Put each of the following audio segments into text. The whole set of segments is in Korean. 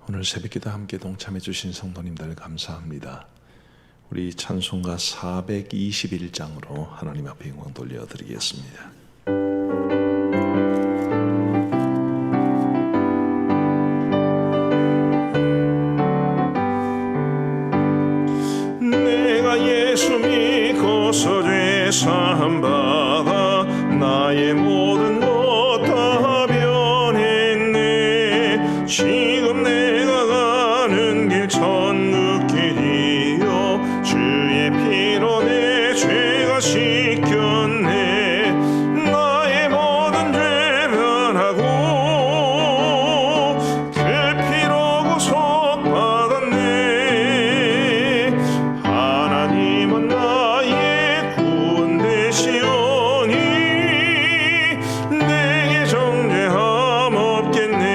오늘 새벽기도 함께 동참해 주신 성도님들 감사합니다. 우리 찬송가 421장으로 하나님 앞에 영광 돌려드리겠습니다. 내가 예수 믿고서 죄 사함 받아 나의 모든 것 다 변했네. 지금 내가 가는 길 천국길이요 주의 피로 내 죄가 씻겼네. 나의 모든 죄 변하고 그 피로 구속받았네. 하나님은 나의 구원 되시오니 내게 정죄함 없겠네.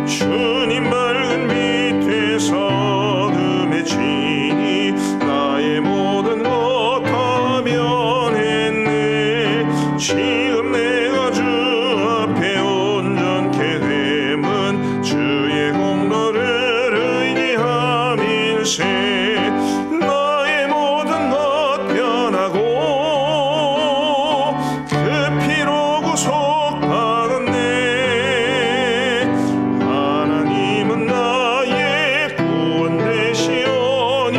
주님 밝은 빛에서 어둠에 지니 나의 모든 것 다 변했네. 지금 내가 주 앞에 온전케 됨은 주의 공로를 의지함일세. 나의 모든 것 변하고 그 피로 구속받았네. 하나님은 나의 구원 되시오니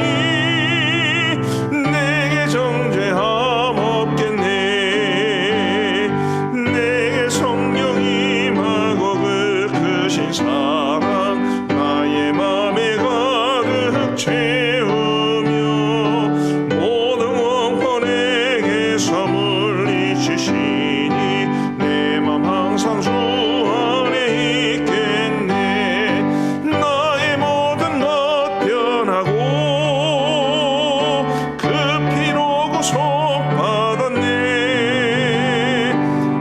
내게 정죄함 없겠네. 내게 성령 임하고 그 크신 사랑 나의 맘에 가득 채우며 모든 원포 내게서 물리치시니 내 맘 항상 주 안에 있겠네. 나의 모든 것 변하고 그 피로 구속받았네.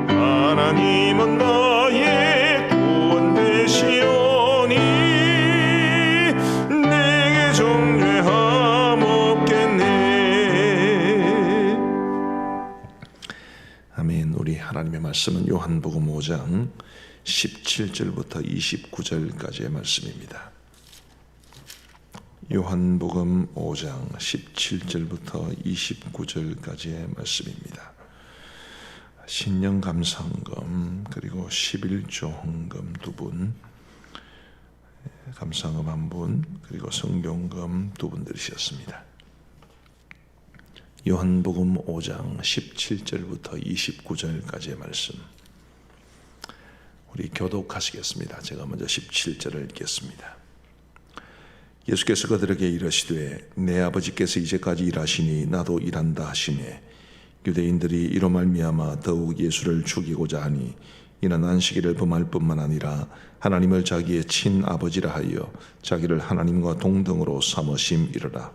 하나님은 나의 구원 되시오니 내게 정죄함 없겠네. 아멘. 우리 하나님의 말씀은 요한복음 5장 17절부터 29절까지의 말씀입니다. 요한복음 5장 17절부터 29절까지의 말씀입니다. 신령 감사헌금 그리고 11조 헌금 2분, 감사헌금 1분, 그리고 성경금 2분 들으셨습니다. 요한복음 5장 17절부터 29절까지의 말씀, 우리 교독하시겠습니다. 제가 먼저 17절을 읽겠습니다. 예수께서 그들에게 이르시되 내 아버지께서 이제까지 일하시니 나도 일한다 하시매, 유대인들이 이로 말미암아 더욱 예수를 죽이고자 하니 이는 안식일을 범할 뿐만 아니라 하나님을 자기의 친아버지라 하여 자기를 하나님과 동등으로 삼으심이로라.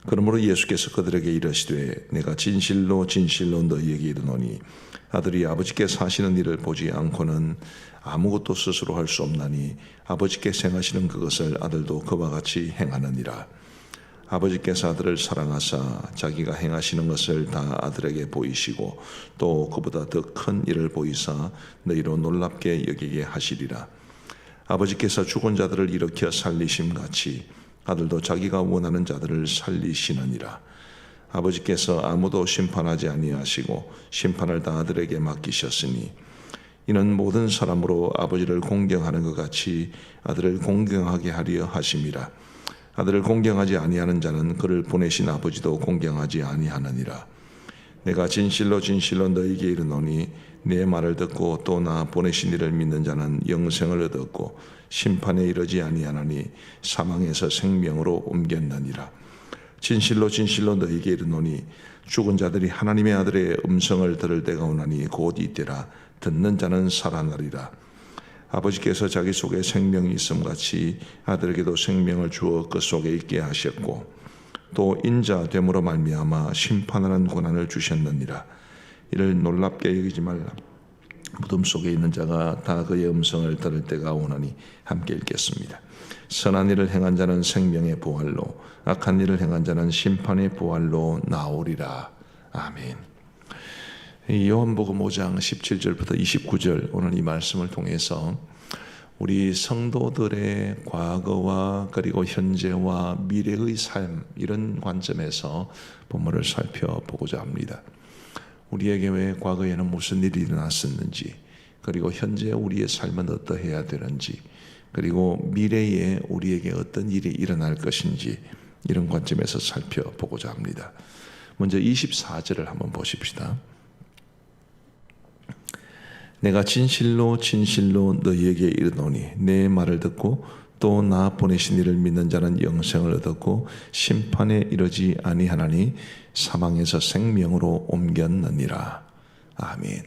그러므로 예수께서 그들에게 이르시되 내가 진실로 진실로 너희에게 이르노니 아들이 아버지께서 하시는 일을 보지 않고는 아무것도 스스로 할 수 없나니 아버지께서 행하시는 그것을 아들도 그와 같이 행하느니라. 아버지께서 아들을 사랑하사 자기가 행하시는 것을 다 아들에게 보이시고 또 그보다 더 큰 일을 보이사 너희로 놀랍게 여기게 하시리라. 아버지께서 죽은 자들을 일으켜 살리심 같이 아들도 자기가 원하는 자들을 살리시느니라. 아버지께서 아무도 심판하지 아니하시고 심판을 다 아들에게 맡기셨으니 이는 모든 사람으로 아버지를 공경하는 것 같이 아들을 공경하게 하려 하심이라. 아들을 공경하지 아니하는 자는 그를 보내신 아버지도 공경하지 아니하느니라. 내가 진실로 진실로 너희에게 이르노니 내 말을 듣고 또 나 보내신 이를 믿는 자는 영생을 얻었고 심판에 이르지 아니하나니 사망에서 생명으로 옮겼느니라. 진실로 진실로 너희에게 이르노니 죽은 자들이 하나님의 아들의 음성을 들을 때가 오나니 곧 이때라. 듣는 자는 살아나리라. 아버지께서 자기 속에 생명이 있음같이 아들에게도 생명을 주어 그 속에 있게 하셨고 또 인자 됨으로 말미암아 심판하는 권한을 주셨느니라. 이를 놀랍게 여기지 말라. 무덤 속에 있는 자가 다 그의 음성을 들을 때가 오나니 함께 읽겠습니다. 선한 일을 행한 자는 생명의 부활로 악한 일을 행한 자는 심판의 부활로 나오리라. 아멘. 요한복음 5장 17절부터 29절 오늘 이 말씀을 통해서 우리 성도들의 과거와 그리고 현재와 미래의 삶, 이런 관점에서 본문을 살펴보고자 합니다. 우리에게 왜 과거에는 무슨 일이 일어났었는지, 그리고 현재 우리의 삶은 어떠해야 되는지, 그리고 미래에 우리에게 어떤 일이 일어날 것인지, 이런 관점에서 살펴보고자 합니다. 먼저 24절을 한번 보십시다. 내가 진실로 진실로 너희에게 이르노니 내 말을 듣고 또 나 보내신 이를 믿는 자는 영생을 얻었고 심판에 이르지 아니하나니 사망에서 생명으로 옮겼느니라. 아멘.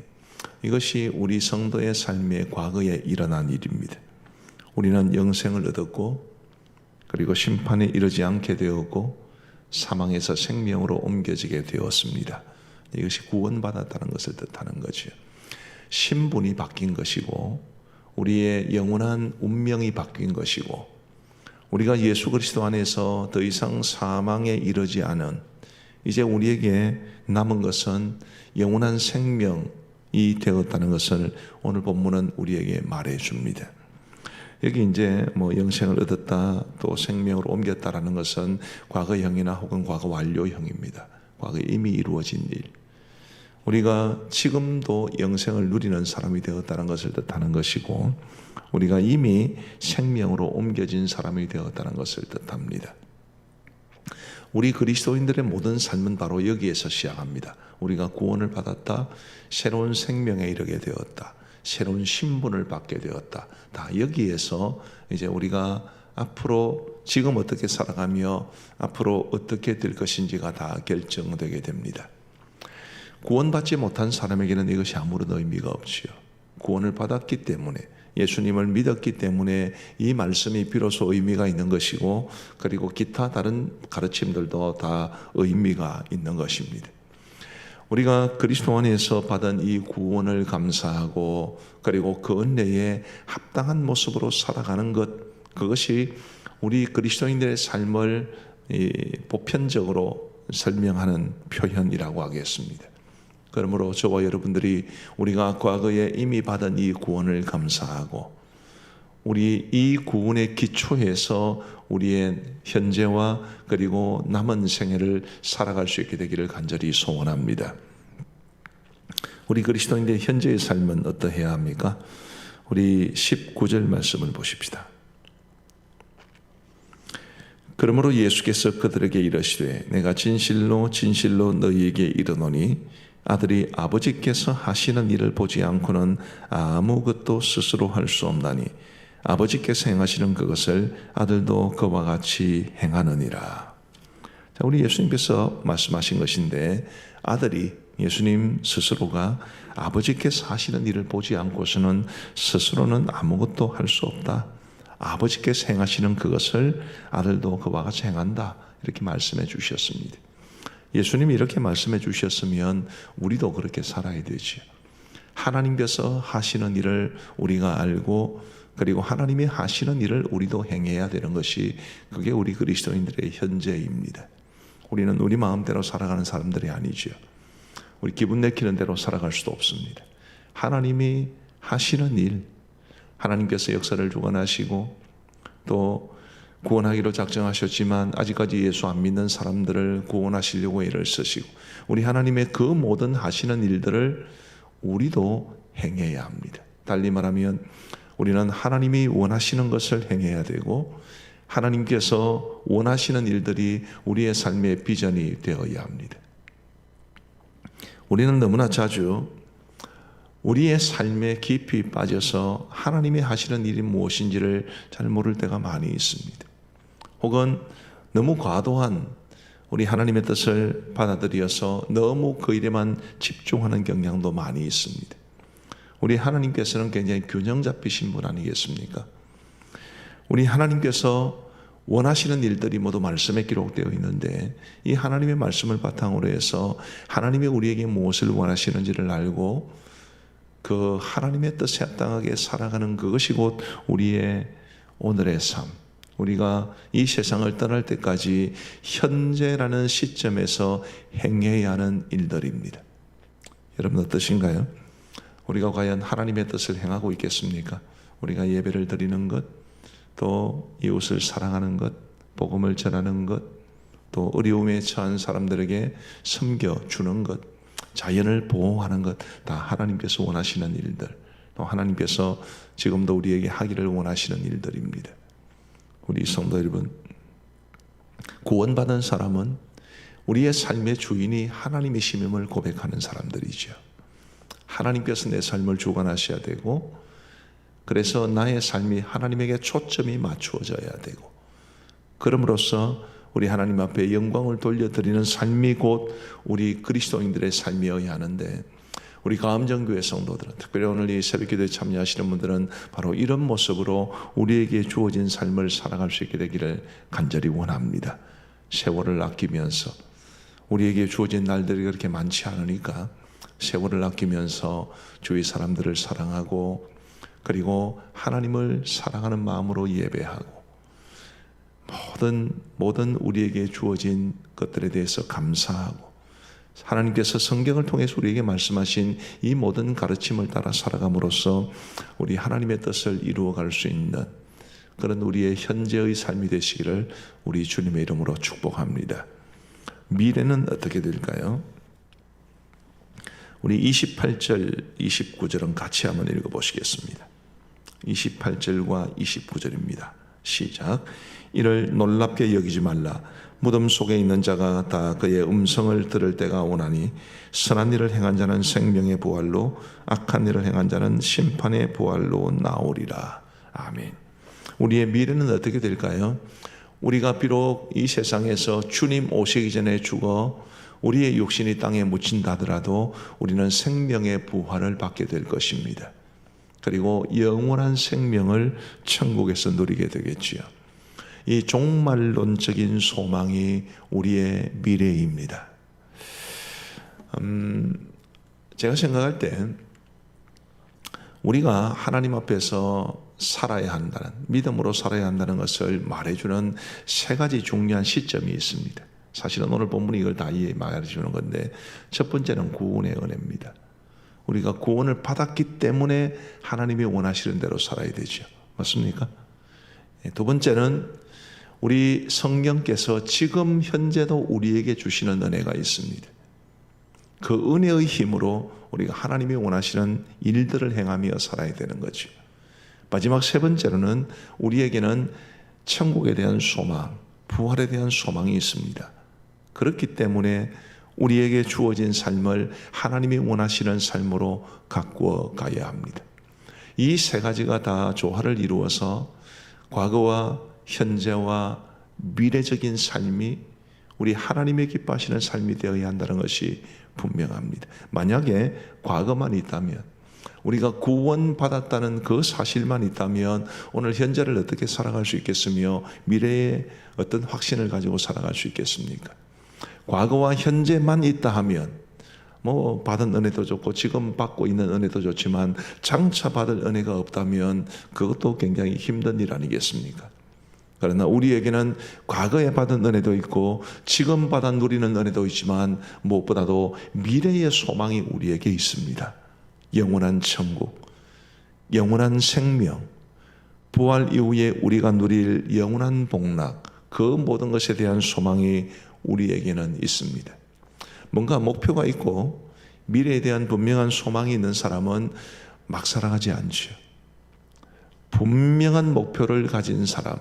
이것이 우리 성도의 삶의 과거에 일어난 일입니다. 우리는 영생을 얻었고 그리고 심판에 이르지 않게 되었고 사망에서 생명으로 옮겨지게 되었습니다. 이것이 구원받았다는 것을 뜻하는 거죠. 신분이 바뀐 것이고 우리의 영원한 운명이 바뀐 것이고 우리가 예수 그리스도 안에서 더 이상 사망에 이르지 않은, 이제 우리에게 남은 것은 영원한 생명이 되었다는 것을 오늘 본문은 우리에게 말해 줍니다. 여기 이제 영생을 얻었다 또 생명으로 옮겼다라는 것은 과거형이나 혹은 과거 완료형입니다. 과거에 이미 이루어진 일. 우리가 지금도 영생을 누리는 사람이 되었다는 것을 뜻하는 것이고 우리가 이미 생명으로 옮겨진 사람이 되었다는 것을 뜻합니다. 우리 그리스도인들의 모든 삶은 바로 여기에서 시작합니다. 우리가 구원을 받았다, 새로운 생명에 이르게 되었다, 새로운 신분을 받게 되었다. 다 여기에서 이제 우리가 앞으로 지금 어떻게 살아가며 앞으로 어떻게 될 것인지가 다 결정되게 됩니다. 구원받지 못한 사람에게는 이것이 아무런 의미가 없지요. 구원을 받았기 때문에, 예수님을 믿었기 때문에 이 말씀이 비로소 의미가 있는 것이고 그리고 기타 다른 가르침들도 다 의미가 있는 것입니다. 우리가 그리스도 안에서 받은 이 구원을 감사하고 그리고 그 은혜에 합당한 모습으로 살아가는 것, 그것이 우리 그리스도인들의 삶을 보편적으로 설명하는 표현이라고 하겠습니다. 그러므로 저와 여러분들이 우리가 과거에 이미 받은 이 구원을 감사하고 우리 이 구원의 기초에서 우리의 현재와 그리고 남은 생애를 살아갈 수 있게 되기를 간절히 소원합니다. 우리 그리스도인들의 현재의 삶은 어떠해야 합니까? 우리 19절 말씀을 보십시다. 그러므로 예수께서 그들에게 이르시되 내가 진실로 진실로 너희에게 이르노니 아들이 아버지께서 하시는 일을 보지 않고는 아무것도 스스로 할 수 없나니 아버지께서 행하시는 그것을 아들도 그와 같이 행하느니라. 자, 우리 예수님께서 말씀하신 것인데 아들이, 예수님 스스로가 아버지께서 하시는 일을 보지 않고서는 스스로는 아무것도 할 수 없다. 아버지께서 행하시는 그것을 아들도 그와 같이 행한다. 이렇게 말씀해 주셨습니다. 예수님이 이렇게 말씀해 주셨으면 우리도 그렇게 살아야 되죠. 하나님께서 하시는 일을 우리가 알고 그리고 하나님이 하시는 일을 우리도 행해야 되는 것이, 그게 우리 그리스도인들의 현재입니다. 우리는 우리 마음대로 살아가는 사람들이 아니죠. 우리 기분 내키는 대로 살아갈 수도 없습니다. 하나님이 하시는 일, 하나님께서 역사를 주관하시고 또 구원하기로 작정하셨지만 아직까지 예수 안 믿는 사람들을 구원하시려고 애를 쓰시고 우리 하나님의 그 모든 하시는 일들을 우리도 행해야 합니다. 달리 말하면 우리는 하나님이 원하시는 것을 행해야 되고 하나님께서 원하시는 일들이 우리의 삶의 비전이 되어야 합니다. 우리는 너무나 자주 우리의 삶에 깊이 빠져서 하나님이 하시는 일이 무엇인지를 잘 모를 때가 많이 있습니다. 혹은 너무 과도한 우리 하나님의 뜻을 받아들여서 너무 그 일에만 집중하는 경향도 많이 있습니다. 우리 하나님께서는 굉장히 균형 잡히신 분 아니겠습니까? 우리 하나님께서 원하시는 일들이 모두 말씀에 기록되어 있는데 이 하나님의 말씀을 바탕으로 해서 하나님이 우리에게 무엇을 원하시는지를 알고 그 하나님의 뜻에 합당하게 살아가는 그것이 곧 우리의 오늘의 삶, 우리가 이 세상을 떠날 때까지 현재라는 시점에서 행해야 하는 일들입니다. 여러분 어떠신가요? 우리가 과연 하나님의 뜻을 행하고 있겠습니까? 우리가 예배를 드리는 것, 또 이웃을 사랑하는 것, 복음을 전하는 것, 또 어려움에 처한 사람들에게 섬겨주는 것, 자연을 보호하는 것, 다 하나님께서 원하시는 일들, 또 하나님께서 지금도 우리에게 하기를 원하시는 일들입니다. 우리 성도 여러분, 구원받은 사람은 우리의 삶의 주인이 하나님이심을 고백하는 사람들이죠. 하나님께서 내 삶을 주관하셔야 되고, 그래서 나의 삶이 하나님에게 초점이 맞추어져야 되고, 그럼으로써 우리 하나님 앞에 영광을 돌려드리는 삶이 곧 우리 그리스도인들의 삶이어야 하는데, 우리 가암정교회 성도들은, 특별히 오늘 이 새벽기도에 참여하시는 분들은 바로 이런 모습으로 우리에게 주어진 삶을 살아갈 수 있게 되기를 간절히 원합니다. 세월을 아끼면서, 우리에게 주어진 날들이 그렇게 많지 않으니까 세월을 아끼면서 주위 사람들을 사랑하고, 그리고 하나님을 사랑하는 마음으로 예배하고, 모든 우리에게 주어진 것들에 대해서 감사하고, 하나님께서 성경을 통해서 우리에게 말씀하신 이 모든 가르침을 따라 살아감으로써 우리 하나님의 뜻을 이루어갈 수 있는 그런 우리의 현재의 삶이 되시기를 우리 주님의 이름으로 축복합니다. 미래는 어떻게 될까요? 우리 28절, 29절은 같이 한번 읽어보시겠습니다. 28절과 29절입니다. 시작. 이를 놀랍게 여기지 말라. 무덤 속에 있는 자가 다 그의 음성을 들을 때가 오나니 선한 일을 행한 자는 생명의 부활로, 악한 일을 행한 자는 심판의 부활로 나오리라. 아멘. 우리의 미래는 어떻게 될까요? 우리가 비록 이 세상에서 주님 오시기 전에 죽어 우리의 육신이 땅에 묻힌다 하더라도 우리는 생명의 부활을 받게 될 것입니다. 그리고 영원한 생명을 천국에서 누리게 되겠지요. 이 종말론적인 소망이 우리의 미래입니다. 제가 생각할 때 우리가 하나님 앞에서 살아야 한다는, 믿음으로 살아야 한다는 것을 말해주는 세 가지 중요한 시점이 있습니다. 사실은 오늘 본문이 이걸 다 말해주는 건데, 첫 번째는 구원의 은혜입니다. 우리가 구원을 받았기 때문에 하나님이 원하시는 대로 살아야 되죠. 맞습니까? 두 번째는 우리 성령께서 지금 현재도 우리에게 주시는 은혜가 있습니다. 그 은혜의 힘으로 우리가 하나님이 원하시는 일들을 행하며 살아야 되는 거죠. 마지막 세 번째로는 우리에게는 천국에 대한 소망, 부활에 대한 소망이 있습니다. 그렇기 때문에 우리에게 주어진 삶을 하나님이 원하시는 삶으로 가꾸어 가야 합니다. 이 세 가지가 다 조화를 이루어서 과거와 현재와 미래적인 삶이 우리 하나님의 기뻐하시는 삶이 되어야 한다는 것이 분명합니다. 만약에 과거만 있다면, 우리가 구원받았다는 그 사실만 있다면 오늘 현재를 어떻게 살아갈 수 있겠으며 미래의 어떤 확신을 가지고 살아갈 수 있겠습니까? 과거와 현재만 있다 하면 받은 은혜도 좋고 지금 받고 있는 은혜도 좋지만 장차 받을 은혜가 없다면 그것도 굉장히 힘든 일 아니겠습니까? 그러나 우리에게는 과거에 받은 은혜도 있고 지금 받아 누리는 은혜도 있지만 무엇보다도 미래의 소망이 우리에게 있습니다. 영원한 천국, 영원한 생명, 부활 이후에 우리가 누릴 영원한 복락, 그 모든 것에 대한 소망이 우리에게는 있습니다. 뭔가 목표가 있고 미래에 대한 분명한 소망이 있는 사람은 막 살아가지 않죠. 분명한 목표를 가진 사람,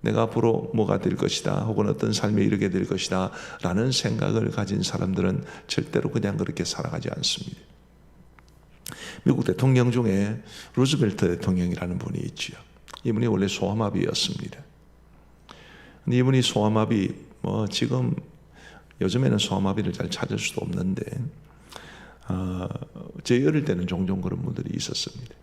내가 앞으로 뭐가 될 것이다 혹은 어떤 삶에 이르게 될 것이다 라는 생각을 가진 사람들은 절대로 그냥 그렇게 살아가지 않습니다. 미국 대통령 중에 루즈벨트 대통령이라는 분이 있죠. 이분이 원래 소아마비였습니다. 근데 이분이 소아마비, 지금 요즘에는 소아마비를 잘 찾을 수도 없는데 제 어릴 때는 종종 그런 분들이 있었습니다.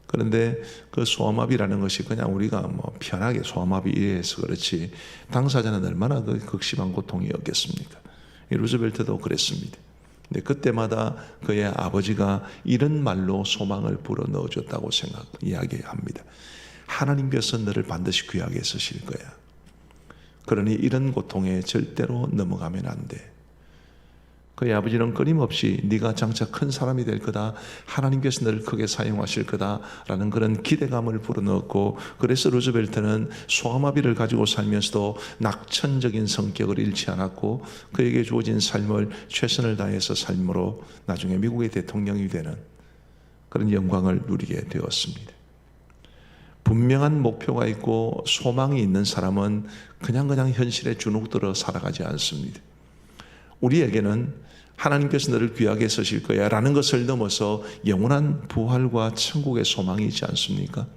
그런데 그 소아마비라는 것이 그냥 우리가 편하게 소아마비 이해해서 그렇지 당사자는 얼마나 그 극심한 고통이었겠습니까? 루즈벨트도 그랬습니다. 근데 그때마다 그의 아버지가 이런 말로 소망을 불어넣어줬다고 이야기합니다. 하나님께서 너를 반드시 귀하게 쓰실 거야. 그러니 이런 고통에 절대로 넘어가면 안 돼. 그의 아버지는 끊임없이 네가 장차 큰 사람이 될 거다, 하나님께서 너를 크게 사용하실 거다라는 그런 기대감을 불어넣었고, 그래서 루즈벨트는 소아마비를 가지고 살면서도 낙천적인 성격을 잃지 않았고 그에게 주어진 삶을 최선을 다해서 삶으로 나중에 미국의 대통령이 되는 그런 영광을 누리게 되었습니다. 분명한 목표가 있고 소망이 있는 사람은 그냥 현실에 주눅들어 살아가지 않습니다. 우리에게는 하나님께서 너를 귀하게 쓰실 거야 라는 것을 넘어서 영원한 부활과 천국의 소망이 있지 않습니까?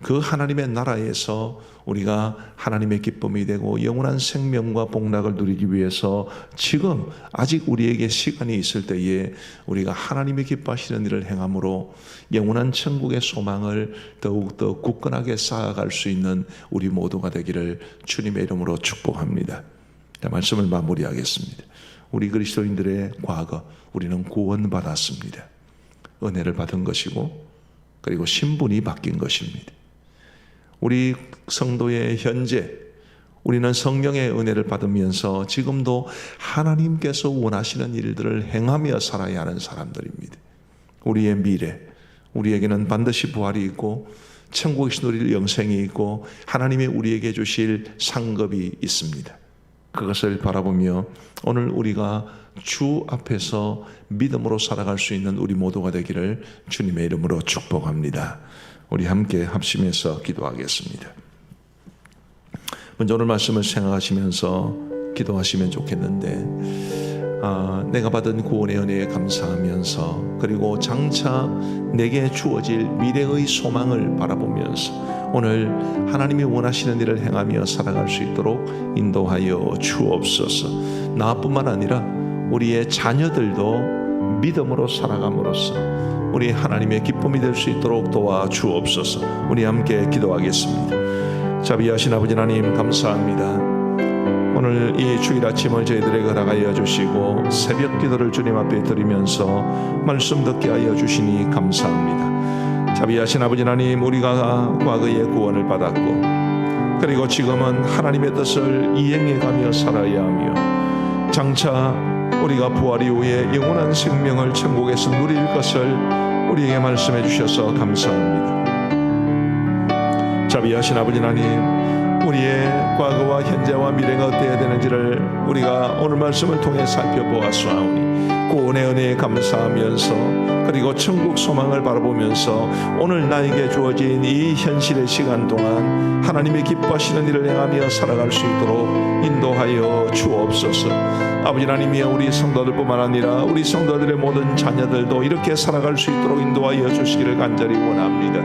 그 하나님의 나라에서 우리가 하나님의 기쁨이 되고 영원한 생명과 복락을 누리기 위해서 지금 아직 우리에게 시간이 있을 때에 우리가 하나님의 기뻐하시는 일을 행함으로 영원한 천국의 소망을 더욱더 굳건하게 쌓아갈 수 있는 우리 모두가 되기를 주님의 이름으로 축복합니다. 말씀을 마무리하겠습니다. 우리 그리스도인들의 과거, 우리는 구원받았습니다. 은혜를 받은 것이고 그리고 신분이 바뀐 것입니다. 우리 성도의 현재, 우리는 성령의 은혜를 받으면서 지금도 하나님께서 원하시는 일들을 행하며 살아야 하는 사람들입니다. 우리의 미래, 우리에게는 반드시 부활이 있고 천국에서 누릴 영생이 있고 하나님이 우리에게 주실 상급이 있습니다. 그것을 바라보며 오늘 우리가 주 앞에서 믿음으로 살아갈 수 있는 우리 모두가 되기를 주님의 이름으로 축복합니다. 우리 함께 합심해서 기도하겠습니다. 먼저 오늘 말씀을 생각하시면서 기도하시면 좋겠는데, 내가 받은 구원의 은혜에 감사하면서 그리고 장차 내게 주어질 미래의 소망을 바라보면서 오늘 하나님이 원하시는 일을 행하며 살아갈 수 있도록 인도하여 주옵소서. 나뿐만 아니라 우리의 자녀들도 믿음으로 살아감으로써 우리 하나님의 기쁨이 될 수 있도록 도와주옵소서. 우리 함께 기도하겠습니다. 자비하신 아버지 하나님, 감사합니다. 오늘 이 주일 아침을 저희들에게 허락하여 주시고 새벽 기도를 주님 앞에 드리면서 말씀 듣게 하여 주시니 감사합니다. 자비하신 아버지 하나님, 우리가 과거에 구원을 받았고 그리고 지금은 하나님의 뜻을 이행해가며 살아야 하며 장차 우리가 부활 이후에 영원한 생명을 천국에서 누릴 것을 우리에게 말씀해 주셔서 감사합니다. 자비하신 아버지 하나님, 우리의 과거와 현재와 미래가 어때야 되는지를 우리가 오늘 말씀을 통해 살펴보았사오니 구원의 은혜에 감사하면서 그리고 천국 소망을 바라보면서 오늘 나에게 주어진 이 현실의 시간 동안 하나님의 기뻐하시는 일을 행하며 살아갈 수 있도록 인도하여 주옵소서. 아버지 하나님이여, 우리 성도들뿐만 아니라 우리 성도들의 모든 자녀들도 이렇게 살아갈 수 있도록 인도하여 주시기를 간절히 원합니다.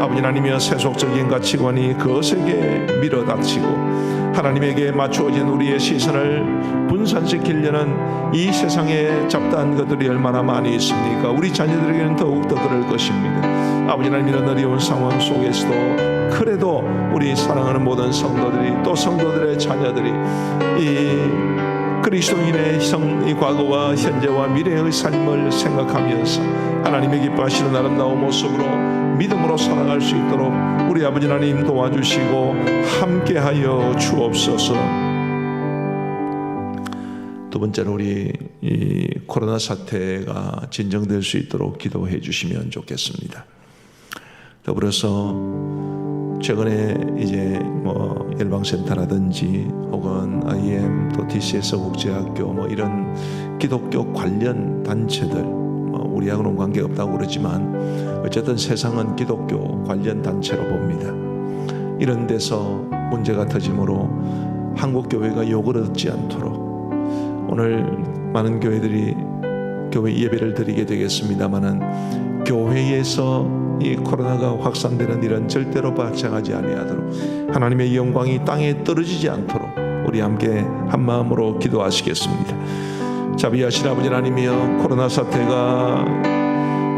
아버지 하나님이여, 세속적인 가치관이 거세게 밀어닥치고 하나님에게 맞추어진 우리의 시선을 분산시키려는 이 세상에 잡다한 것들이 얼마나 많이 있습니까? 우리 자녀들에게는 더욱더 그럴 것입니다. 아버지 하나님, 이런 어려운 상황 속에서도 그래도 우리 사랑하는 모든 성도들이 또 성도들의 자녀들이 이 그리스도인의 이 과거와 현재와 미래의 삶을 생각하면서 하나님의 기뻐하시는 아름다운 모습으로 믿음으로 살아갈 수 있도록 우리 아버지 하나님 도와주시고 함께하여 주옵소서. 두 번째로 우리 이 코로나 사태가 진정될 수 있도록 기도해 주시면 좋겠습니다. 더불어서 최근에 이제 열방센터라든지 혹은 IM 또 DCS 국제학교 이런 기독교 관련 단체들, 우리하고는 관계없다고 그러지만 어쨌든 세상은 기독교 관련 단체로 봅니다. 이런 데서 문제가 터지므로 한국 교회가 욕을 얻지 않도록 오늘 많은 교회들이 교회 예배를 드리게 되겠습니다마는 교회에서 이 코로나가 확산되는 일은 절대로 발생하지 아니하도록 하나님의 영광이 땅에 떨어지지 않도록 우리 함께 한 마음으로 기도하시겠습니다. 자비하신 아버지 하나님이여, 코로나 사태가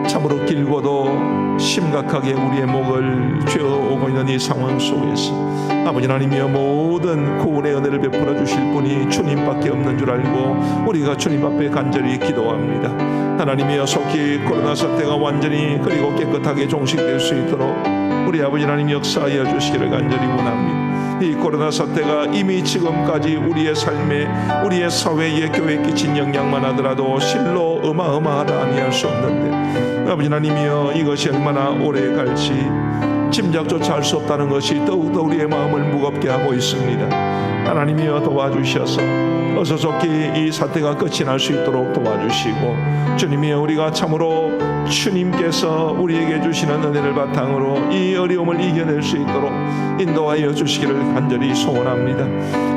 참으로 길고도 심각하게 우리의 목을 쥐어오고 있는 이 상황 속에서 아버지 하나님이여, 모든 구원의 은혜를 베풀어 주실 분이 주님밖에 없는 줄 알고 우리가 주님 앞에 간절히 기도합니다. 하나님이여, 속히 코로나 사태가 완전히 그리고 깨끗하게 종식될 수 있도록 우리 아버지 하나님 역사하여 주시기를 간절히 원합니다. 이 코로나 사태가 이미 지금까지 우리의 삶에, 우리의 사회에, 교회에 끼친 영향만 하더라도 실로 어마어마하다 아니할 수 없는데, 아버지 하나님이여, 이것이 얼마나 오래 갈지 짐작조차 할 수 없다는 것이 더욱더 우리의 마음을 무겁게 하고 있습니다. 하나님이여, 도와주셔서 어서 좋게 이 사태가 끝이 날 수 있도록 도와주시고, 주님이여, 우리가 참으로 주님께서 우리에게 주시는 은혜를 바탕으로 이 어려움을 이겨낼 수 있도록 인도하여 주시기를 간절히 소원합니다.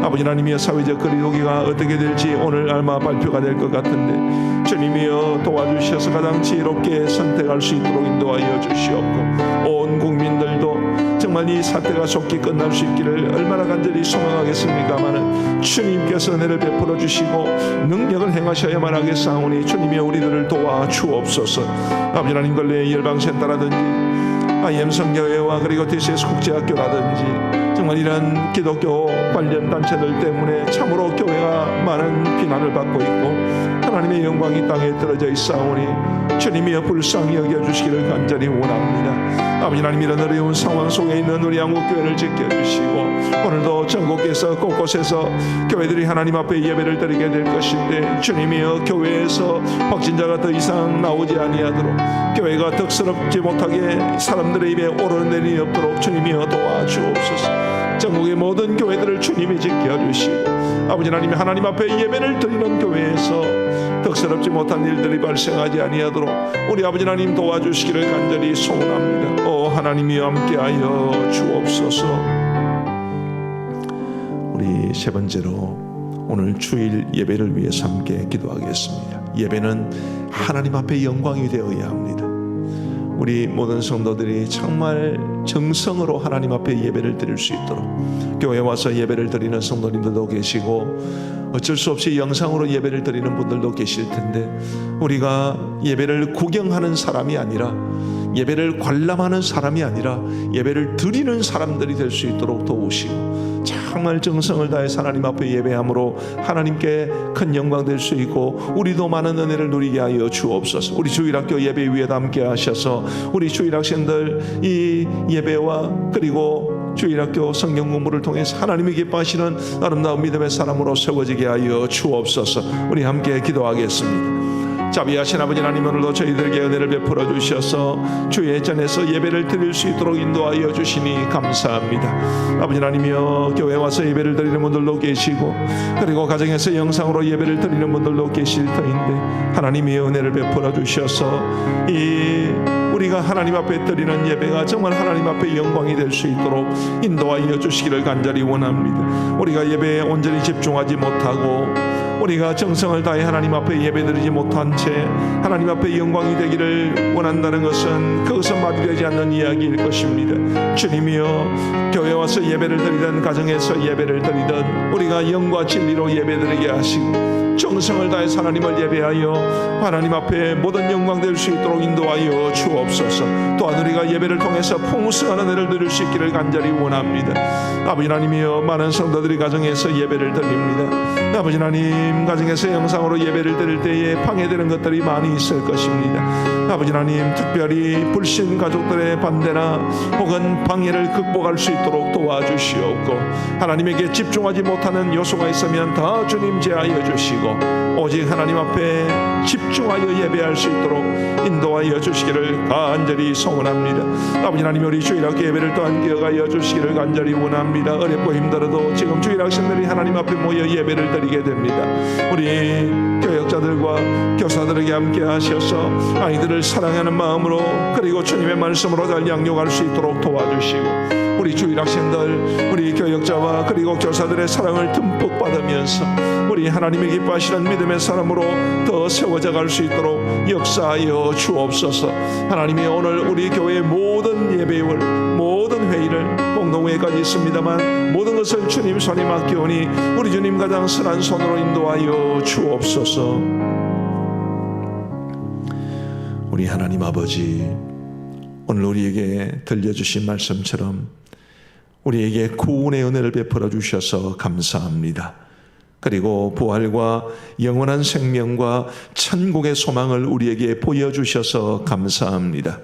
아버지 하나님이여, 사회적 거리두기가 어떻게 될지 오늘 아마 발표가 될 것 같은데, 주님이여 도와주셔서 가장 지혜롭게 선택할 수 있도록 인도하여 주시옵고, 온 국민들도 정말 이 사태가 속히 끝날 수 있기를 얼마나 간절히 소망하겠습니까마는, 주님께서 은혜를 베풀어 주시고 능력을 행하셔야만 하겠사오니, 주님이 우리들을 도와 주옵소서. 아버지 하나님, 걸레 열방센터라든지 IM 성교회와 그리고 DCS 국제학교라든지 정말 이런 기독교 관련 단체들 때문에 참으로 교회가 많은 비난을 받고 있고 하나님의 영광이 땅에 떨어져 있사오니, 주님이여 불쌍히 여겨주시기를 간절히 원합니다. 아버지 하나님, 이런 어려운 상황 속에 있는 우리 한국교회를 지켜주시고, 오늘도 전국에서 곳곳에서 교회들이 하나님 앞에 예배를 드리게 될 것인데, 주님이여 교회에서 확진자가 더 이상 나오지 아니하도록, 교회가 덕스럽지 못하게 사람들의 입에 오르내리 없도록 주님이여 도와주옵소서. 전국의 모든 교회들을 주님이 지켜주시고, 아버지 하나님, 하나님 앞에 예배를 드리는 교회에서 덕스럽지 못한 일들이 발생하지 아니하도록 우리 아버지 하나님 도와주시기를 간절히 소원합니다. 오 하나님이 함께하여 주옵소서. 우리 세 번째로 오늘 주일 예배를 위해서 함께 기도하겠습니다. 예배는 하나님 앞에 영광이 되어야 합니다. 우리 모든 성도들이 정말 정성으로 하나님 앞에 예배를 드릴 수 있도록, 교회 와서 예배를 드리는 성도님들도 계시고 어쩔 수 없이 영상으로 예배를 드리는 분들도 계실 텐데, 우리가 예배를 구경하는 사람이 아니라, 예배를 관람하는 사람이 아니라 예배를 드리는 사람들이 될 수 있도록 도우시고, 정말 정성을 다해서 하나님 앞에 예배함으로 하나님께 큰 영광 될 수 있고 우리도 많은 은혜를 누리게 하여 주옵소서. 우리 주일학교 예배 위에 함께 하셔서 우리 주일학생들 이 예배와 그리고 주일학교 성경 공부를 통해서 하나님이 기뻐하시는 아름다운 믿음의 사람으로 세워지게 하여 주옵소서. 우리 함께 기도하겠습니다. 자비하신 아버지 하나님, 오늘도 저희들에게 은혜를 베풀어 주셔서 주의 전에서 예배를 드릴 수 있도록 인도하여 주시니 감사합니다. 아버지 하나님이여, 교회 와서 예배를 드리는 분들도 계시고 그리고 가정에서 영상으로 예배를 드리는 분들도 계실 터인데, 하나님의 은혜를 베풀어 주셔서 이 우리가 하나님 앞에 드리는 예배가 정말 하나님 앞에 영광이 될 수 있도록 인도하여 주시기를 간절히 원합니다. 우리가 예배에 온전히 집중하지 못하고 우리가 정성을 다해 하나님 앞에 예배드리지 못한 채 하나님 앞에 영광이 되기를 원한다는 것은 그것은 마비되지 않는 이야기일 것입니다. 주님이여, 교회 와서 예배를 드리든 가정에서 예배를 드리든 우리가 영과 진리로 예배드리게 하시고 정성을 다해 하나님을 예배하여 하나님 앞에 모든 영광 될 수 있도록 인도하여 주옵소서. 또한 우리가 예배를 통해서 풍성한 은혜를 누릴 수 있기를 간절히 원합니다. 아버지 하나님이여, 많은 성도들이 가정에서 예배를 드립니다. 아버지 하나님, 가정에서 영상으로 예배를 드릴 때에 방해되는 것들이 많이 있을 것입니다. 아버지 하나님, 특별히 불신 가족들의 반대나 혹은 방해를 극복할 수 있도록 도와주시옵고, 하나님에게 집중하지 못하는 요소가 있으면 다 주님 제하여 주시고 오직 하나님 앞에 집중하여 예배할 수 있도록 인도하여 주시기를 간절히 소원합니다. 아버지 하나님, 우리 주일학교 예배를 또한 기억하여 주시기를 간절히 원합니다. 어렵고 힘들어도 지금 주일학생들이 하나님 앞에 모여 예배를 드리게 됩니다. 우리 교역자들과 교사들에게 함께 하셔서 아이들을 사랑하는 마음으로 그리고 주님의 말씀으로 잘 양육할 수 있도록 도와주시고, 우리 주일학생들, 우리 교역자와 그리고 교사들의 사랑을 듬뿍 받으면서 우리 하나님의 기뻐하시는 믿음의 사람으로 더 세워져 갈 수 있도록 역사하여 주옵소서. 하나님이 오늘 우리 교회의 모든 예배를, 모든 회의를, 공동회의까지 있습니다만 모든 것을 주님 손에 맡기오니 우리 주님 가장 선한 손으로 인도하여 주옵소서. 우리 하나님 아버지, 오늘 우리에게 들려주신 말씀처럼 우리에게 구원의 은혜를 베풀어 주셔서 감사합니다. 그리고 부활과 영원한 생명과 천국의 소망을 우리에게 보여주셔서 감사합니다.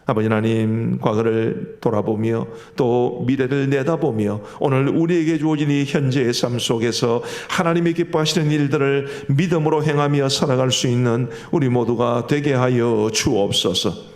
아버지 하나님, 과거를 돌아보며 또 미래를 내다보며 오늘 우리에게 주어진 이 현재의 삶 속에서 하나님이 기뻐하시는 일들을 믿음으로 행하며 살아갈 수 있는 우리 모두가 되게 하여 주옵소서.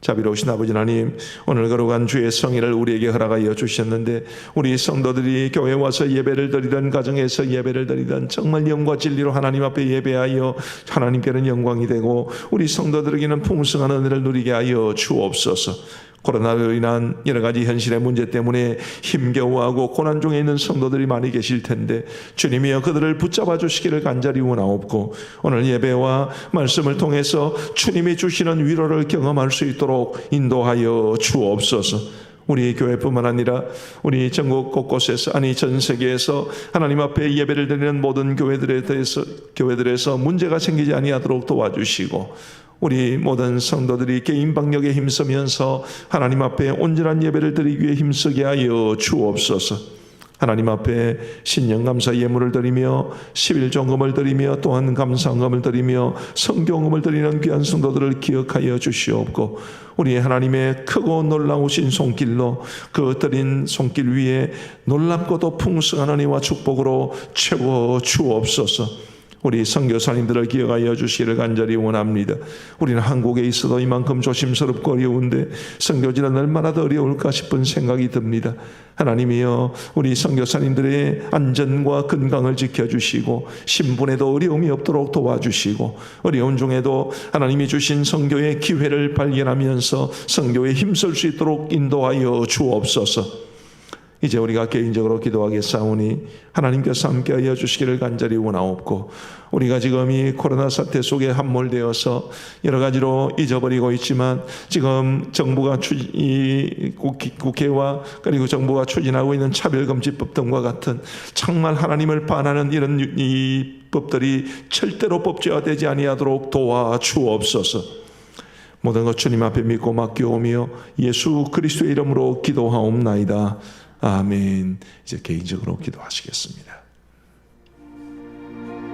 자비로우신 아버지 하나님, 오늘 걸어간 주의 성의를 우리에게 허락하여 주셨는데 우리 성도들이 교회에 와서 예배를 드리던, 가정에서 예배를 드리던 정말 영과 진리로 하나님 앞에 예배하여 하나님께는 영광이 되고 우리 성도들에게는 풍성한 은혜를 누리게 하여 주옵소서. 코로나로 인한 여러 가지 현실의 문제 때문에 힘겨워하고 고난 중에 있는 성도들이 많이 계실 텐데 주님이여 그들을 붙잡아 주시기를 간절히 원하옵고 오늘 예배와 말씀을 통해서 주님이 주시는 위로를 경험할 수 있도록 인도하여 주옵소서. 우리 교회뿐만 아니라 우리 전국 곳곳에서, 아니 전 세계에서 하나님 앞에 예배를 드리는 모든 교회들에서 문제가 생기지 아니하도록 도와주시고 우리 모든 성도들이 개인 방역에 힘쓰면서 하나님 앞에 온전한 예배를 드리기 위해 힘쓰게 하여 주옵소서. 하나님 앞에 신령감사 예물을 드리며 11종금을 드리며 또한 감사금을 드리며 성경금을 드리는 귀한 성도들을 기억하여 주시옵고 우리 하나님의 크고 놀라우신 손길로 그 드린 손길 위에 놀랍고도 풍성한 은혜와 축복으로 채워 주옵소서. 우리 선교사님들을 기억하여 주시기를 간절히 원합니다. 우리는 한국에 있어도 이만큼 조심스럽고 어려운데 선교지는 얼마나 더 어려울까 싶은 생각이 듭니다. 하나님이여 우리 선교사님들의 안전과 건강을 지켜주시고 신분에도 어려움이 없도록 도와주시고 어려운 중에도 하나님이 주신 선교의 기회를 발견하면서 선교에 힘쓸 수 있도록 인도하여 주옵소서. 이제 우리가 개인적으로 기도하겠사오니 하나님께서 함께하여 주시기를 간절히 원하옵고 우리가 지금 이 코로나 사태 속에 함몰되어서 여러 가지로 잊어버리고 있지만 지금 정부가 국회와 그리고 정부가 추진하고 있는 차별금지법 등과 같은 정말 하나님을 반하는 이런 이 법들이 절대로 법제화되지 아니하도록 도와주옵소서. 모든 것 주님 앞에 믿고 맡겨오며 예수 그리스도의 이름으로 기도하옵나이다. 아멘. 이제 개인적으로 기도하시겠습니다.